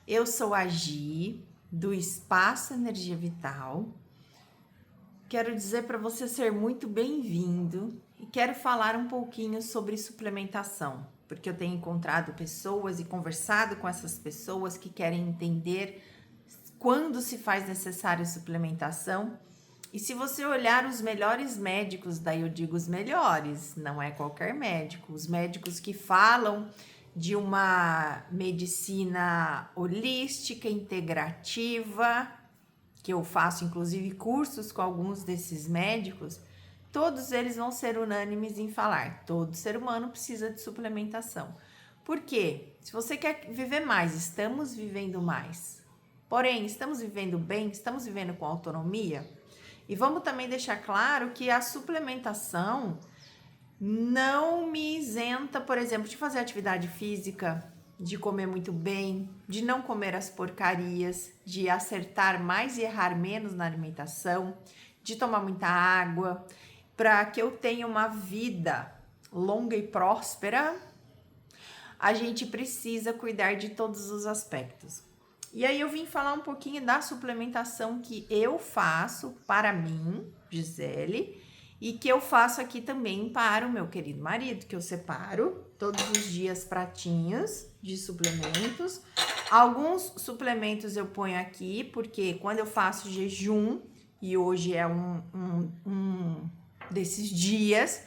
Eu sou a Gi, do Espaço Energia Vital. Quero dizer para você ser muito bem-vindo e quero falar um pouquinho sobre suplementação, porque eu tenho encontrado pessoas e conversado com essas pessoas que querem entender quando se faz necessário suplementação. E se você olhar os melhores médicos, daí eu digo os melhores, não é qualquer médico, os médicos que falam de uma medicina holística, integrativa, que eu faço inclusive cursos com alguns desses médicos, todos eles vão ser unânimes em falar, todo ser humano precisa de suplementação. Por quê? Se você quer viver mais, estamos vivendo mais. Porém, estamos vivendo bem, estamos vivendo com autonomia? E vamos também deixar claro que a suplementação não me isenta, por exemplo, de fazer atividade física, de comer muito bem, de não comer as porcarias, de acertar mais e errar menos na alimentação, de tomar muita água, para que eu tenha uma vida longa e próspera. A gente precisa cuidar de todos os aspectos. E aí eu vim falar um pouquinho da suplementação que eu faço para mim, Gisele, e que eu faço aqui também para o meu querido marido, que eu separo todos os dias pratinhos de suplementos. Alguns suplementos eu ponho aqui, porque quando eu faço jejum, e hoje é um desses dias,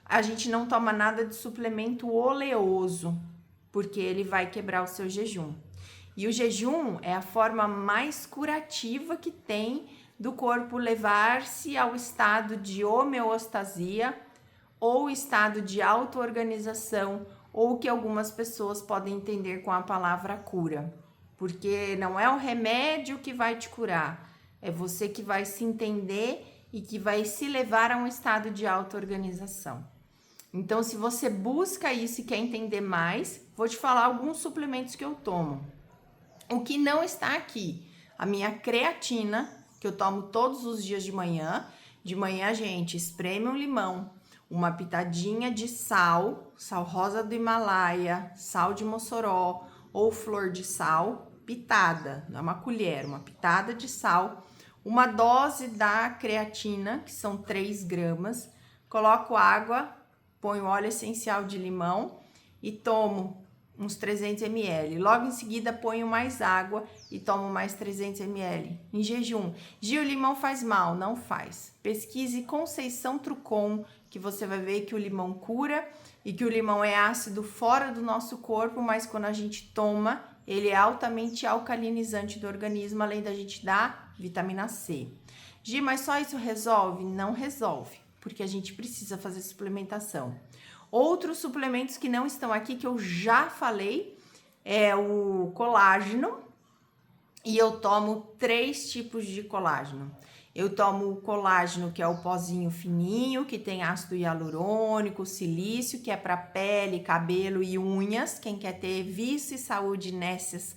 a gente não toma nada de suplemento oleoso, porque ele vai quebrar o seu jejum. E o jejum é a forma mais curativa que tem do corpo levar-se ao estado de homeostasia ou estado de auto-organização, ou que algumas pessoas podem entender com a palavra cura. Porque não é o remédio que vai te curar, é você que vai se entender e que vai se levar a um estado de auto-organização. Então, se você busca isso e quer entender mais, vou te falar alguns suplementos que eu tomo. O que não está aqui, a minha creatina, que eu tomo todos os dias de manhã. De manhã, gente, espreme um limão, uma pitadinha de sal, sal rosa do Himalaia, sal de Mossoró ou flor de sal, pitada, não é uma colher, uma pitada de sal, uma dose da creatina, que são 3 gramas, coloco água, ponho óleo essencial de limão e tomo uns 300 ml. Logo em seguida, ponho mais água e tomo mais 300 ml. Em jejum. Gi, o limão faz mal? Não faz. Pesquise Conceição Trucon, que você vai ver que o limão cura e que o limão é ácido fora do nosso corpo, mas quando a gente toma, ele é altamente alcalinizante do organismo, além da gente dar vitamina C. Gi, mas só isso resolve? Não resolve, porque a gente precisa fazer suplementação. Outros suplementos que não estão aqui, que eu já falei, é o colágeno. E eu tomo 3 tipos de colágeno. Eu tomo o colágeno, que é o pozinho fininho, que tem ácido hialurônico, silício, que é para pele, cabelo e unhas. Quem quer ter vício e saúde nesses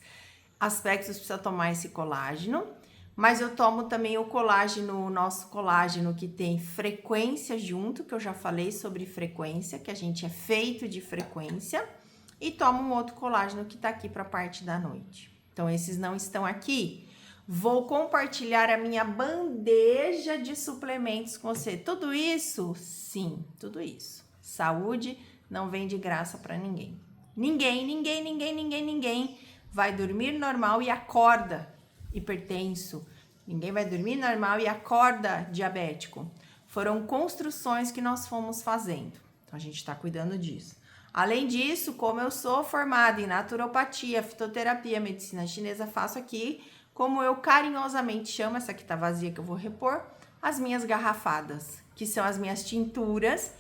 aspectos precisa tomar esse colágeno. Mas eu tomo também o colágeno, o nosso colágeno que tem frequência junto, que eu já falei sobre frequência, que a gente é feito de frequência. E tomo um outro colágeno que tá aqui para a parte da noite. Então, esses não estão aqui. Vou compartilhar a minha bandeja de suplementos com você. Tudo isso? Sim, tudo isso. Saúde não vem de graça para ninguém. Ninguém vai dormir normal e acorda hipertenso. Ninguém vai dormir normal e acorda diabético. Foram construções que nós fomos fazendo. Então, a gente está cuidando disso. Além disso, como eu sou formada em naturopatia, fitoterapia, medicina chinesa, faço aqui, como eu carinhosamente chamo, essa aqui tá vazia que eu vou repor, as minhas garrafadas, que são as minhas tinturas,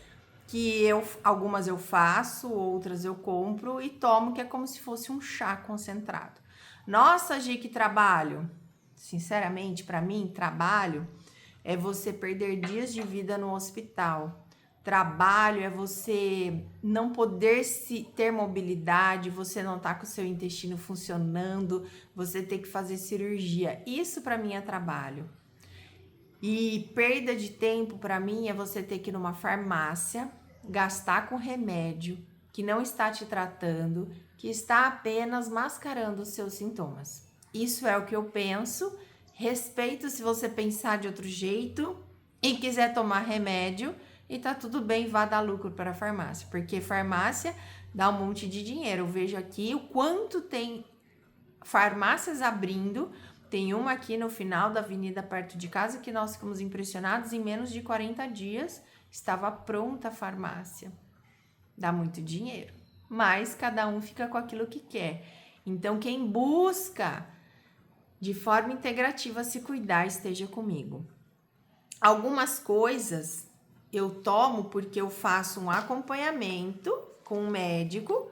que algumas eu faço, outras eu compro e tomo, que é como se fosse um chá concentrado. Nossa, Gi, que trabalho! Sinceramente, para mim, trabalho é você perder dias de vida no hospital. Trabalho é você não poder ter mobilidade, você não tá com o seu intestino funcionando, você ter que fazer cirurgia. Isso para mim é trabalho. E perda de tempo para mim é você ter que ir numa farmácia, gastar com remédio, que não está te tratando, que está apenas mascarando os seus sintomas. Isso é o que eu penso. Respeito se você pensar de outro jeito e quiser tomar remédio, e tá tudo bem, vá dar lucro para a farmácia, porque farmácia dá um monte de dinheiro. Eu vejo aqui o quanto tem farmácias abrindo. Tem uma aqui no final da avenida perto de casa que nós ficamos impressionados, em menos de 40 dias estava pronta a farmácia. Dá muito dinheiro, mas cada um fica com aquilo que quer. Então, quem busca de forma integrativa se cuidar, esteja comigo. Algumas coisas eu tomo porque eu faço um acompanhamento com um médico.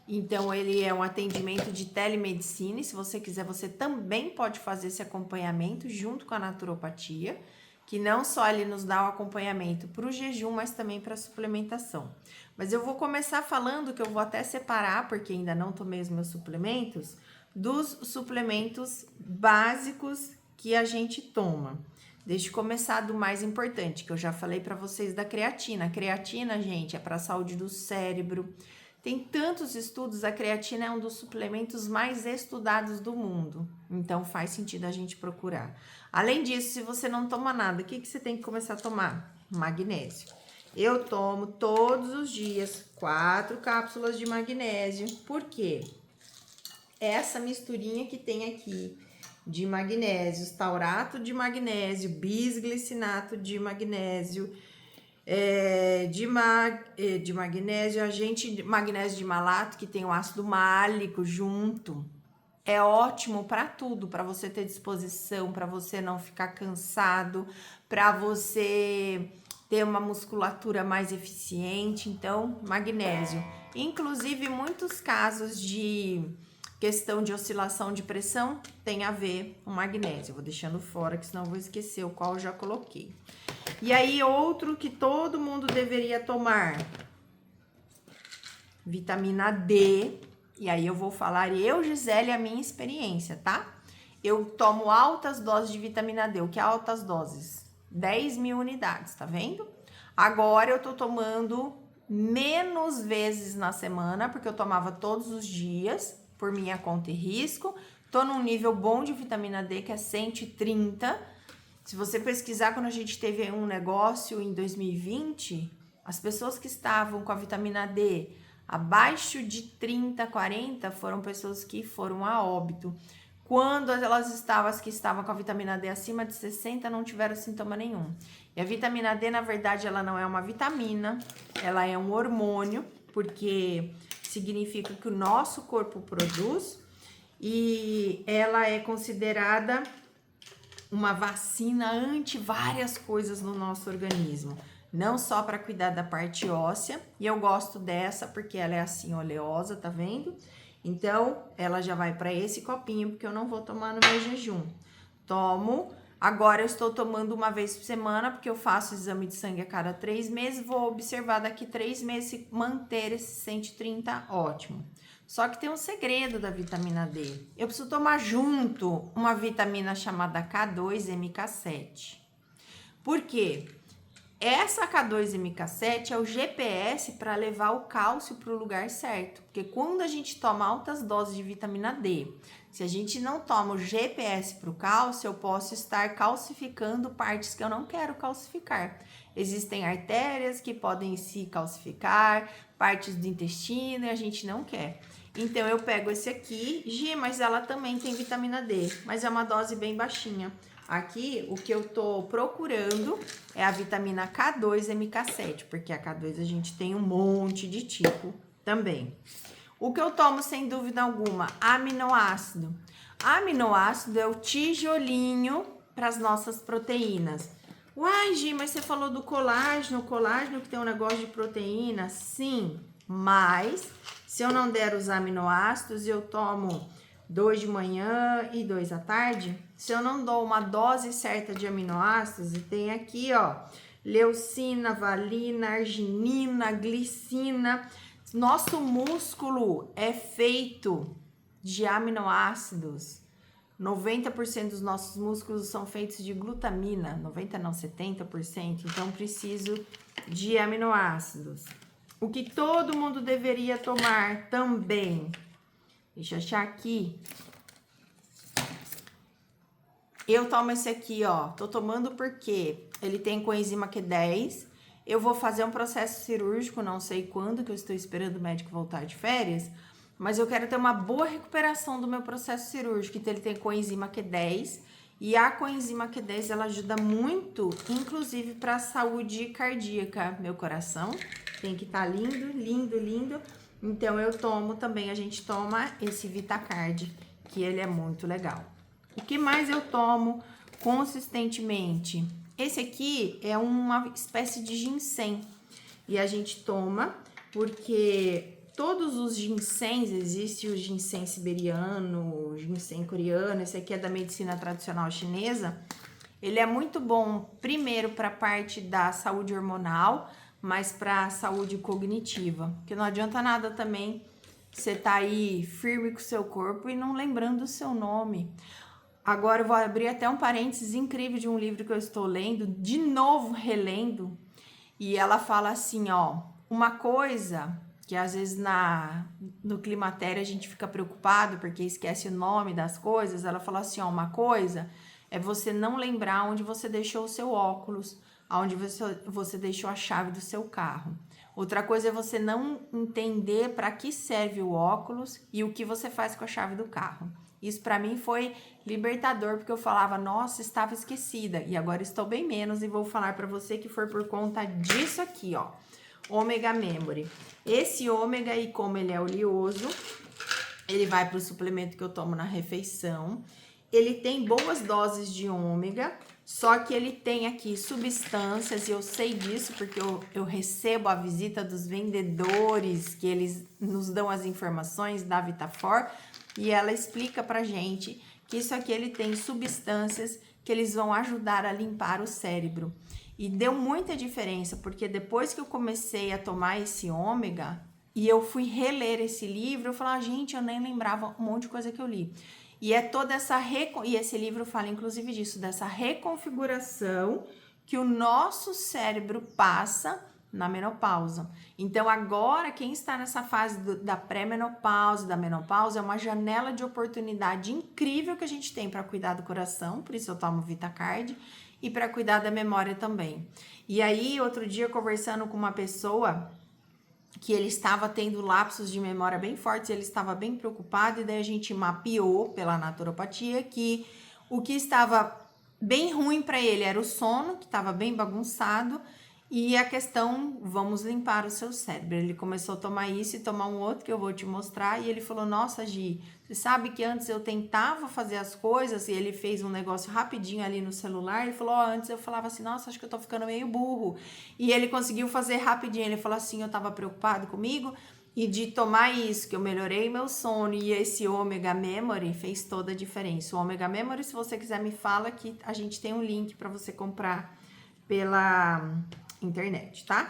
Então, ele é um atendimento de telemedicina, e se você quiser, você também pode fazer esse acompanhamento junto com a naturopatia, que não só ele nos dá o acompanhamento para o jejum, mas também para a suplementação. Mas eu vou começar falando que eu vou até separar, porque ainda não tomei os meus suplementos, dos suplementos básicos que a gente toma. Deixa eu começar do mais importante, que eu já falei para vocês da creatina. A creatina, gente, é para a saúde do cérebro. Tem tantos estudos, a creatina é um dos suplementos mais estudados do mundo. Então, faz sentido a gente procurar. Além disso, se você não toma nada, o que você tem que começar a tomar? Magnésio. Eu tomo todos os dias 4 cápsulas de magnésio. Por quê? Essa misturinha que tem aqui de magnésio, taurato de magnésio, bisglicinato de magnésio, de magnésio, magnésio de malato, que tem o ácido málico junto. É ótimo para tudo, para você ter disposição, para você não ficar cansado, para você ter uma musculatura mais eficiente. Então, magnésio. Inclusive, muitos casos de questão de oscilação de pressão tem a ver com magnésio. Vou deixando fora, que senão eu vou esquecer o qual eu já coloquei. E aí, outro que todo mundo deveria tomar, vitamina D. E aí eu vou falar, eu, Gisele, a minha experiência, tá? Eu tomo altas doses de vitamina D. O que é altas doses? 10.000 unidades, tá vendo? Agora eu tô tomando menos vezes na semana, porque eu tomava todos os dias, por minha conta e risco. Tô num nível bom de vitamina D, que é 130. Se você pesquisar, quando a gente teve um negócio em 2020, as pessoas que estavam com a vitamina D abaixo de 30, 40, foram pessoas que foram a óbito. Quando as que estavam com a vitamina D acima de 60, não tiveram sintoma nenhum. E a vitamina D, na verdade, ela não é uma vitamina, ela é um hormônio, porque significa que o nosso corpo produz, e ela é considerada uma vacina anti várias coisas no nosso organismo. Não só para cuidar da parte óssea, e eu gosto dessa porque ela é assim oleosa, tá vendo? Então, ela já vai para esse copinho, porque eu não vou tomar no meu jejum. Tomo, agora eu estou tomando uma vez por semana, porque eu faço exame de sangue a cada 3 meses, vou observar daqui 3 meses se manter esse 130, ótimo. Só que tem um segredo da vitamina D. Eu preciso tomar junto uma vitamina chamada K2-MK7. Por quê? Essa K2-MK7 é o GPS para levar o cálcio para o lugar certo. Porque quando a gente toma altas doses de vitamina D, se a gente não toma o GPS para o cálcio, eu posso estar calcificando partes que eu não quero calcificar. Existem artérias que podem se calcificar, partes do intestino, e a gente não quer. Então, eu pego esse aqui, mas ela também tem vitamina D, mas é uma dose bem baixinha. Aqui, o que eu tô procurando é a vitamina K2-MK7, porque a K2 a gente tem um monte de tipo também. O que eu tomo, sem dúvida alguma, aminoácido. Aminoácido é o tijolinho para as nossas proteínas. Uai, Gi, mas você falou do colágeno que tem um negócio de proteína? Sim, mas se eu não der os aminoácidos, eu tomo 2 de manhã e 2 à tarde. Se eu não dou uma dose certa de aminoácidos, e tem aqui, ó, leucina, valina, arginina, glicina. Nosso músculo é feito de aminoácidos. 90% dos nossos músculos são feitos de glutamina, 90 não, 70%. Então, preciso de aminoácidos. o que todo mundo deveria tomar também. Deixa eu achar aqui. Eu tomo esse aqui, ó. Tô tomando porque ele tem coenzima Q10. Eu vou fazer um processo cirúrgico, não sei quando, que eu estou esperando o médico voltar de férias. Mas eu quero ter uma boa recuperação do meu processo cirúrgico. Então, ele tem coenzima Q10. E a coenzima Q10, ela ajuda muito, inclusive, para a saúde cardíaca. Meu coração tem que estar lindo, lindo, lindo. Então, eu tomo também, a gente toma esse VitaCard, que ele é muito legal. O que mais eu tomo consistentemente? Esse aqui é uma espécie de ginseng. E a gente toma porque todos os ginsengs, existe o ginseng siberiano, o ginseng coreano, esse aqui é da medicina tradicional chinesa. Ele é muito bom, primeiro, para a parte da saúde hormonal, mas para a saúde cognitiva. Porque não adianta nada também você tá aí firme com o seu corpo e não lembrando o seu nome. Agora eu vou abrir até um parênteses incrível de um livro que eu estou lendo, de novo relendo, e ela fala assim, ó, uma coisa que às vezes no climatério a gente fica preocupado porque esquece o nome das coisas, ela fala assim, ó, uma coisa é você não lembrar onde você deixou o seu óculos, onde você deixou a chave do seu carro. Outra coisa é você não entender para que serve o óculos e o que você faz com a chave do carro. Isso para mim foi libertador, porque eu falava, nossa, estava esquecida. E agora estou bem menos e vou falar para você que foi por conta disso aqui, ó. Ômega Memory. Esse ômega, e como ele é oleoso, ele vai para o suplemento que eu tomo na refeição. Ele tem boas doses de ômega, só que ele tem aqui substâncias, e eu sei disso porque eu recebo a visita dos vendedores, que eles nos dão as informações da Vitafor, e ela explica pra gente que isso aqui ele tem substâncias que eles vão ajudar a limpar o cérebro. E deu muita diferença, porque depois que eu comecei a tomar esse ômega, e eu fui reler esse livro, eu falei, gente, eu nem lembrava um monte de coisa que eu li. E é toda essa e esse livro fala inclusive disso, dessa reconfiguração que o nosso cérebro passa na menopausa. Então agora quem está nessa fase da pré-menopausa, da menopausa, é uma janela de oportunidade incrível que a gente tem para cuidar do coração, por isso eu tomo VitaCard, e para cuidar da memória também. E aí outro dia conversando com uma pessoa que ele estava tendo lapsos de memória bem fortes, ele estava bem preocupado, e daí a gente mapeou pela naturopatia que o que estava bem ruim para ele era o sono, que estava bem bagunçado, e a questão, vamos limpar o seu cérebro. Ele começou a tomar isso e tomar um outro que eu vou te mostrar, e ele falou, nossa, Gi, você sabe que antes eu tentava fazer as coisas, e ele fez um negócio rapidinho ali no celular, ele falou, antes eu falava assim, nossa, acho que eu tô ficando meio burro, e ele conseguiu fazer rapidinho, ele falou assim, eu tava preocupado comigo, e de tomar isso, que eu melhorei meu sono, e esse Ômega Memory fez toda a diferença. O Ômega Memory, se você quiser me fala que a gente tem um link para você comprar pela internet, tá?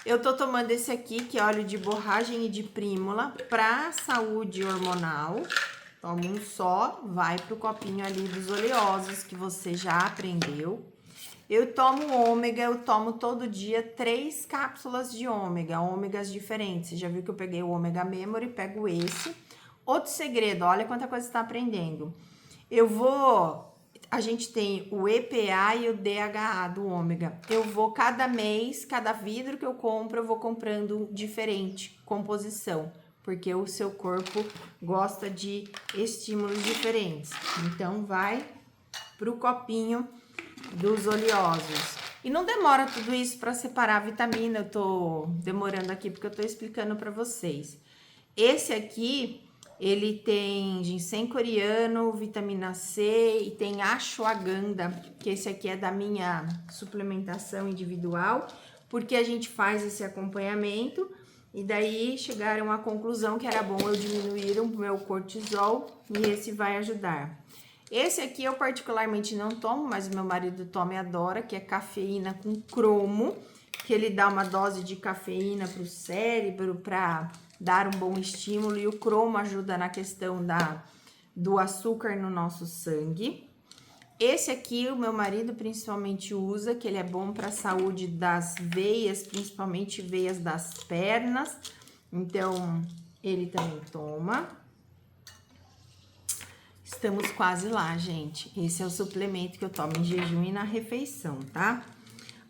Eu tô tomando esse aqui, que é óleo de borragem e de prímula, pra saúde hormonal. Toma um só, vai pro copinho ali dos oleosos, que você já aprendeu. Eu tomo ômega, eu tomo todo dia 3 cápsulas de ômega, ômegas diferentes. Você já viu que eu peguei o ômega Memory, pego esse. Outro segredo, olha quanta coisa você tá aprendendo. A gente tem o EPA e o DHA do ômega. Eu vou cada mês, cada vidro que eu compro, eu vou comprando diferente, composição, porque o seu corpo gosta de estímulos diferentes. Então, vai pro copinho dos oleosos. E não demora tudo isso para separar a vitamina, eu tô demorando aqui porque eu tô explicando para vocês. Esse aqui, ele tem ginseng coreano, vitamina C e tem ashwagandha, que esse aqui é da minha suplementação individual, porque a gente faz esse acompanhamento e daí chegaram à conclusão que era bom eu diminuir o meu cortisol e esse vai ajudar. Esse aqui eu particularmente não tomo, mas meu marido toma e adora, que é cafeína com cromo, que ele dá uma dose de cafeína para o cérebro, para dar um bom estímulo, e o cromo ajuda na questão do açúcar no nosso sangue. Esse aqui o meu marido principalmente usa, que ele é bom para a saúde das veias, principalmente veias das pernas. Então, ele também toma. Estamos quase lá, gente. Esse é o suplemento que eu tomo em jejum e na refeição, tá?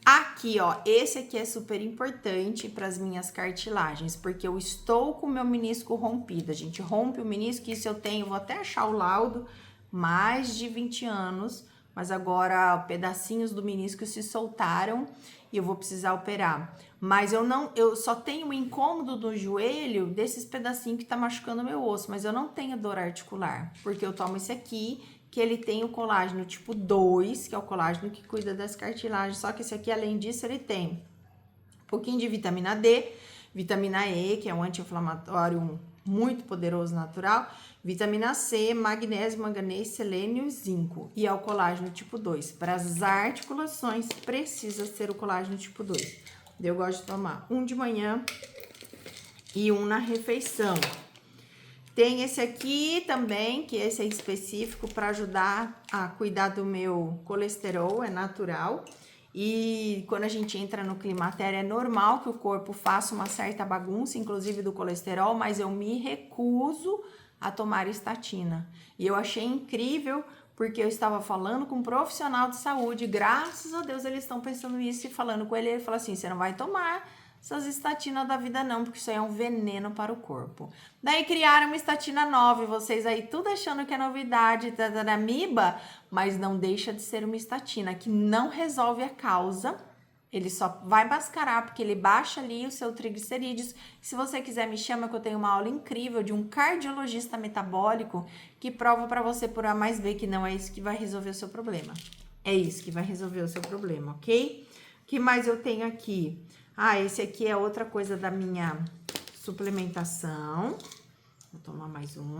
Aqui, ó, esse aqui é super importante para as minhas cartilagens, porque eu estou com o meu menisco rompido. A gente rompe o menisco, isso eu tenho, vou até achar o laudo, mais de 20 anos, mas agora pedacinhos do menisco se soltaram e eu vou precisar operar. Mas eu só tenho um incômodo do joelho desses pedacinhos que tá machucando meu osso, mas eu não tenho dor articular, porque eu tomo esse aqui, que ele tem o colágeno tipo 2, que é o colágeno que cuida das cartilagens, só que esse aqui, além disso, ele tem um pouquinho de vitamina D, vitamina E, que é um anti-inflamatório muito poderoso natural, vitamina C, magnésio, manganês, selênio e zinco, e é o colágeno tipo 2. Para as articulações, precisa ser o colágeno tipo 2. Eu gosto de tomar um de manhã e um na refeição. Tem esse aqui também, que esse é específico para ajudar a cuidar do meu colesterol, é natural. E quando a gente entra no climatério, é normal que o corpo faça uma certa bagunça, inclusive do colesterol, mas eu me recuso a tomar estatina. E eu achei incrível, porque eu estava falando com um profissional de saúde, graças a Deus eles estão pensando nisso, e falando com ele falou assim, você não vai tomar essas estatinas da vida não, porque isso aí é um veneno para o corpo. Daí criaram uma estatina nova, e vocês aí tudo achando que é novidade, da amiba, mas não deixa de ser uma estatina, que não resolve a causa, ele só vai mascarar, porque ele baixa ali o seu triglicerídeos. Se você quiser, me chama, que eu tenho uma aula incrível de um cardiologista metabólico, que prova para você por A mais B, que não é isso que vai resolver o seu problema. É isso que vai resolver o seu problema, ok? O que mais eu tenho aqui? Ah, esse aqui é outra coisa da minha suplementação. Vou tomar mais um.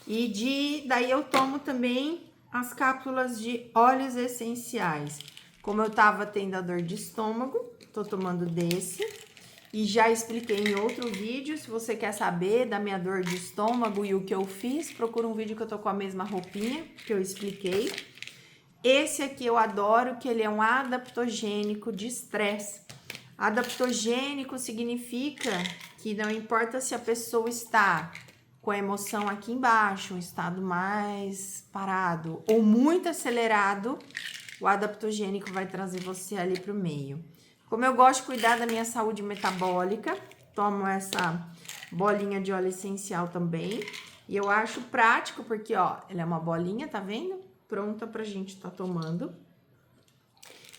E daí eu tomo também as cápsulas de óleos essenciais. Como eu tava tendo a dor de estômago, tô tomando desse. E já expliquei em outro vídeo, se você quer saber da minha dor de estômago e o que eu fiz, procura um vídeo que eu tô com a mesma roupinha, que eu expliquei. Esse aqui eu adoro, que ele é um adaptogênico de estresse. Adaptogênico significa que não importa se a pessoa está com a emoção aqui embaixo, um estado mais parado ou muito acelerado, o adaptogênico vai trazer você ali para o meio. Como eu gosto de cuidar da minha saúde metabólica, tomo essa bolinha de óleo essencial também. E eu acho prático porque, ó, ela é uma bolinha, tá vendo? Pronta pra gente tá tomando.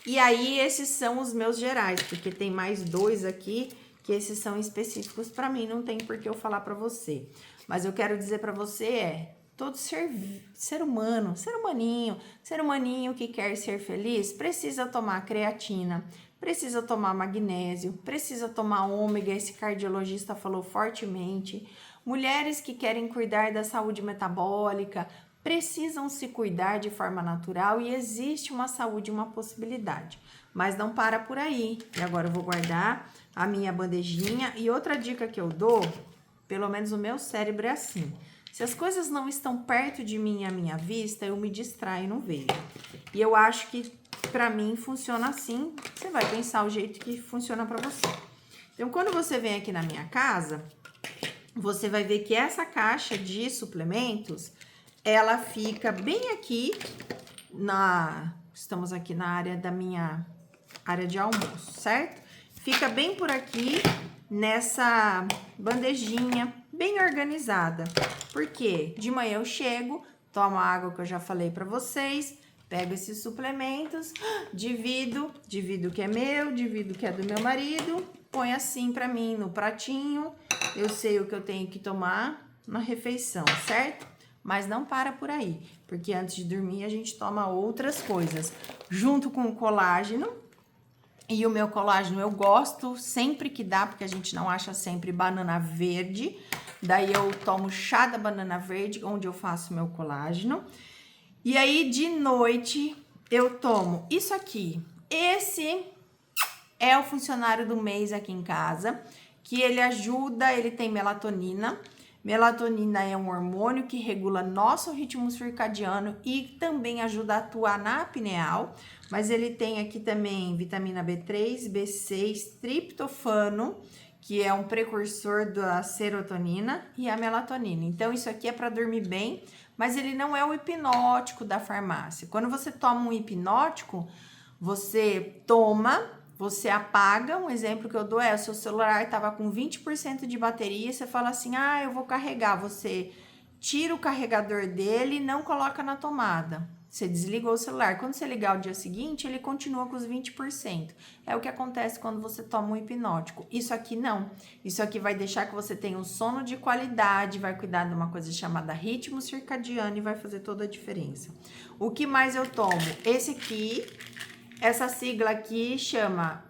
E aí, esses são os meus gerais, porque tem mais dois aqui, que esses são específicos para mim, não tem por que eu falar para você. Mas eu quero dizer para você todo ser humano, ser humaninho que quer ser feliz, precisa tomar creatina, precisa tomar magnésio, precisa tomar ômega, esse cardiologista falou fortemente. Mulheres que querem cuidar da saúde metabólica, precisam se cuidar de forma natural e existe uma saúde, uma possibilidade. Mas não para por aí. E agora eu vou guardar a minha bandejinha. E outra dica que eu dou, pelo menos o meu cérebro é assim. Se as coisas não estão perto de mim e à minha vista, eu me distraio e não vejo. E eu acho que pra mim funciona assim. Você vai pensar o jeito que funciona pra você. Então, quando você vem aqui na minha casa, você vai ver que essa caixa de suplementos, ela fica bem aqui estamos aqui na área da minha área de almoço, certo? Fica bem por aqui nessa bandejinha bem organizada. Porque de manhã eu chego, tomo a água que eu já falei para vocês, pego esses suplementos, divido o que é meu, divido o que é do meu marido, põe assim para mim no pratinho. Eu sei o que eu tenho que tomar na refeição, certo? Mas não para por aí, porque antes de dormir a gente toma outras coisas, junto com o colágeno. E o meu colágeno eu gosto sempre que dá, porque a gente não acha sempre banana verde. Daí eu tomo chá da banana verde, onde eu faço meu colágeno. E aí de noite eu tomo isso aqui. Esse é o funcionário do mês aqui em casa, que ele ajuda, ele tem melatonina. Melatonina é um hormônio que regula nosso ritmo circadiano e também ajuda a atuar na pineal, mas ele tem aqui também vitamina B3, B6, triptofano, que é um precursor da serotonina, e a melatonina. Então, isso aqui é para dormir bem, mas ele não é o hipnótico da farmácia. Quando você toma um hipnótico, você toma, você apaga. Um exemplo que eu dou é: o seu celular estava com 20% de bateria, você fala assim, eu vou carregar. Você tira o carregador dele e não coloca na tomada. Você desligou o celular. Quando você ligar o dia seguinte, ele continua com os 20%. É o que acontece quando você toma um hipnótico. Isso aqui não. Isso aqui vai deixar que você tenha um sono de qualidade, vai cuidar de uma coisa chamada ritmo circadiano e vai fazer toda a diferença. O que mais eu tomo? Esse aqui, essa sigla aqui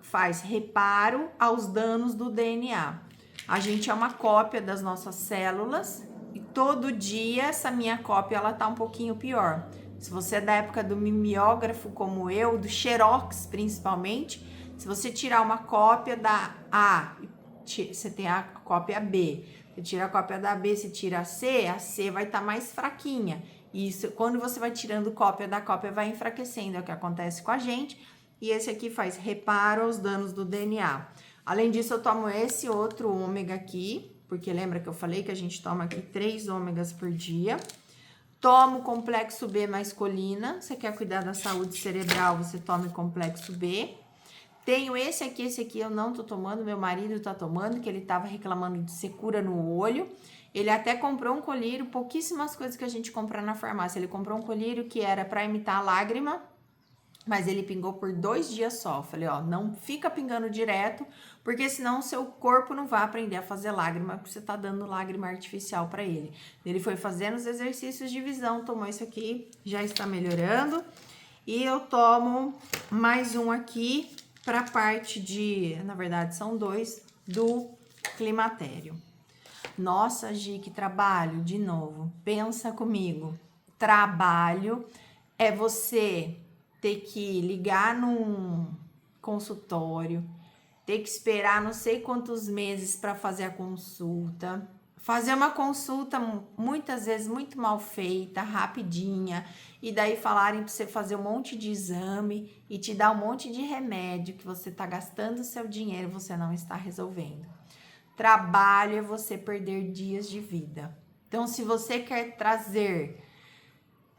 faz reparo aos danos do DNA. A gente é uma cópia das nossas células e todo dia essa minha cópia ela tá um pouquinho pior. Se você é da época do mimeógrafo como eu, do Xerox principalmente, se você tirar uma cópia da A, você tem a cópia B. Você tira a cópia da B, você tira a C vai estar mais fraquinha. Isso, quando você vai tirando cópia da cópia, vai enfraquecendo, é o que acontece com a gente. E esse aqui faz reparo aos danos do DNA. Além disso, eu tomo esse outro ômega aqui, porque lembra que eu falei que a gente toma aqui 3 ômegas por dia. Tomo complexo B mais colina. Você quer cuidar da saúde cerebral, você tome complexo B. Tenho esse aqui eu não tô tomando, meu marido tá tomando, que ele tava reclamando de secura no olho. Ele até comprou um colírio, pouquíssimas coisas que a gente compra na farmácia. Ele comprou um colírio que era para imitar a lágrima, mas ele pingou por 2 dias só. Falei, não fica pingando direto, porque senão o seu corpo não vai aprender a fazer lágrima, porque você tá dando lágrima artificial para ele. Ele foi fazendo os exercícios de visão, tomou isso aqui, já está melhorando. E eu tomo mais um aqui para a parte na verdade são 2, do climatério. Nossa, Gi, que trabalho, de novo. Pensa comigo. Trabalho é você ter que ligar num consultório, ter que esperar não sei quantos meses para fazer a consulta, fazer uma consulta muitas vezes muito mal feita, rapidinha, e daí falarem para você fazer um monte de exame e te dar um monte de remédio que você está gastando seu dinheiro, você não está resolvendo. Trabalho é você perder dias de vida. Então, se você quer trazer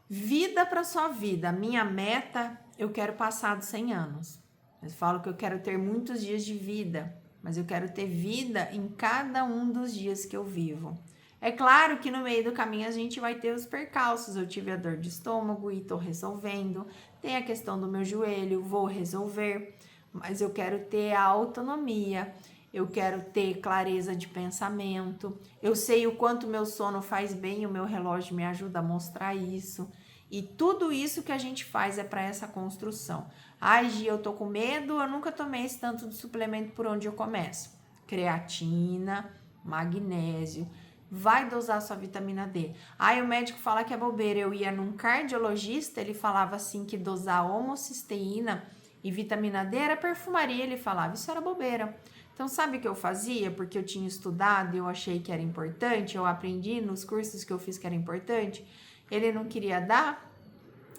vida para sua vida, a minha meta, eu quero passar dos 100 anos. Eu falo que eu quero ter muitos dias de vida, mas eu quero ter vida em cada um dos dias que eu vivo. É claro que no meio do caminho a gente vai ter os percalços. Eu tive a dor de estômago e tô resolvendo. Tem a questão do meu joelho, vou resolver. Mas eu quero ter a autonomia. Eu quero ter clareza de pensamento. Eu sei o quanto meu sono faz bem, o meu relógio me ajuda a mostrar isso. E tudo isso que a gente faz é para essa construção. Ai, Gi, eu tô com medo, eu nunca tomei esse tanto de suplemento, por onde eu começo? Creatina, magnésio. Vai dosar sua vitamina D. Aí o médico fala que é bobeira. Eu ia num cardiologista, ele falava assim que dosar homocisteína e vitamina D era perfumaria. Ele falava, isso era bobeira. Então, sabe o que eu fazia? Porque eu tinha estudado e eu achei que era importante, eu aprendi nos cursos que eu fiz que era importante. Ele não queria dar,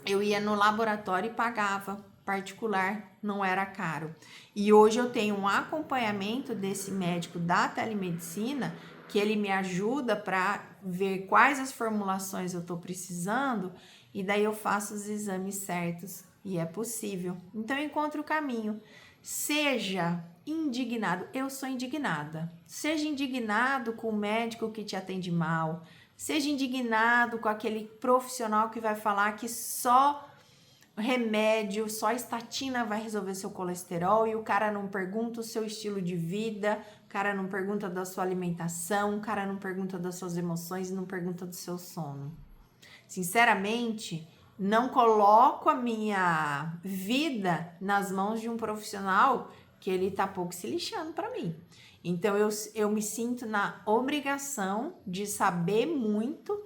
eu ia no laboratório e pagava particular, não era caro. E hoje eu tenho um acompanhamento desse médico da telemedicina, que ele me ajuda para ver quais as formulações eu estou precisando, e daí eu faço os exames certos, e é possível. Então, encontre o caminho. Seja indignado. Eu sou indignada. Seja indignado com o médico que te atende mal. Seja indignado com aquele profissional que vai falar que só remédio, só estatina vai resolver seu colesterol e o cara não pergunta o seu estilo de vida, o cara não pergunta da sua alimentação, o cara não pergunta das suas emoções e não pergunta do seu sono. Sinceramente, não coloco a minha vida nas mãos de um profissional que ele tá pouco se lixando para mim. Então, eu me sinto na obrigação de saber muito,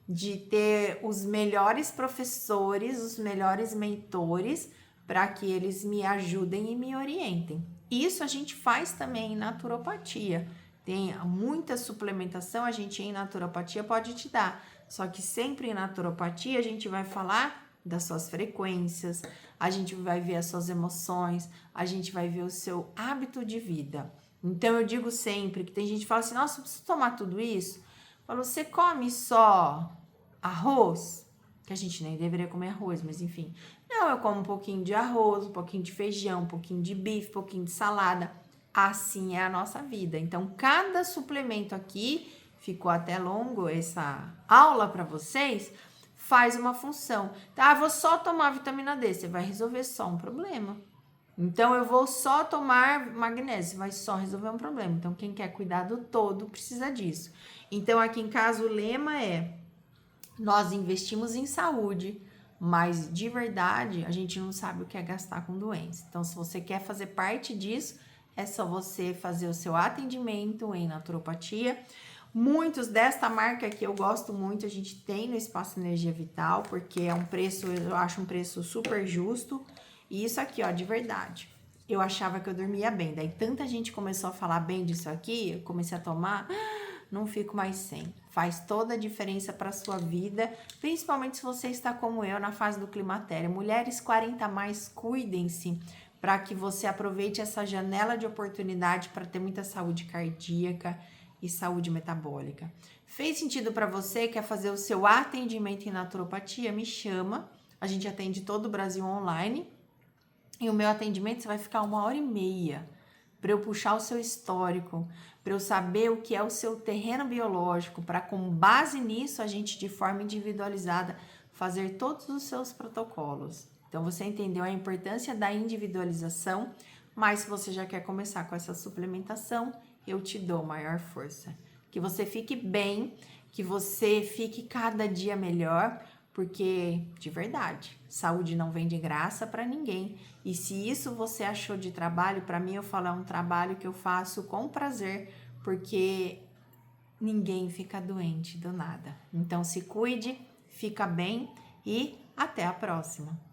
de ter os melhores professores, os melhores mentores, para que eles me ajudem e me orientem. Isso a gente faz também em naturopatia. Tem muita suplementação, a gente em naturopatia pode te dar. Só que sempre em naturopatia a gente vai falar das suas frequências, a gente vai ver as suas emoções, a gente vai ver o seu hábito de vida. Então eu digo sempre que tem gente que fala assim, nossa, eu preciso tomar tudo isso? Eu falo, você come só arroz? Que a gente nem deveria comer arroz, mas enfim. Não, eu como um pouquinho de arroz, um pouquinho de feijão, um pouquinho de bife, um pouquinho de salada. Assim é a nossa vida. Então, cada suplemento aqui, ficou até longo essa aula para vocês, faz uma função. Tá, vou só tomar vitamina D, você vai resolver só um problema. Então, eu vou só tomar magnésio, vai só resolver um problema. Então, quem quer cuidar do todo precisa disso. Então, aqui em casa, o lema é: nós investimos em saúde, mas de verdade, a gente não sabe o que é gastar com doença. Então, se você quer fazer parte disso, é só você fazer o seu atendimento em naturopatia. Muitos desta marca que eu gosto muito, a gente tem no Espaço Energia Vital, porque é um preço, eu acho um preço super justo. E isso aqui, ó, de verdade. Eu achava que eu dormia bem. Daí tanta gente começou a falar bem disso aqui, eu comecei a tomar, não fico mais sem. Faz toda a diferença para sua vida, principalmente se você está como eu na fase do climatério. Mulheres 40 a mais, cuidem-se para que você aproveite essa janela de oportunidade para ter muita saúde cardíaca e saúde metabólica. Fez sentido para você? Quer fazer o seu atendimento em naturopatia? Me chama. A gente atende todo o Brasil online. E o meu atendimento você vai ficar 1h30 para eu puxar o seu histórico, para eu saber o que é o seu terreno biológico, para com base nisso a gente de forma individualizada fazer todos os seus protocolos. Então você entendeu a importância da individualização, mas se você já quer começar com essa suplementação, eu te dou maior força. Que você fique bem, que você fique cada dia melhor, porque, de verdade, saúde não vem de graça para ninguém. E se isso você achou de trabalho, para mim eu falo, é um trabalho que eu faço com prazer, porque ninguém fica doente do nada. Então se cuide, fica bem e até a próxima.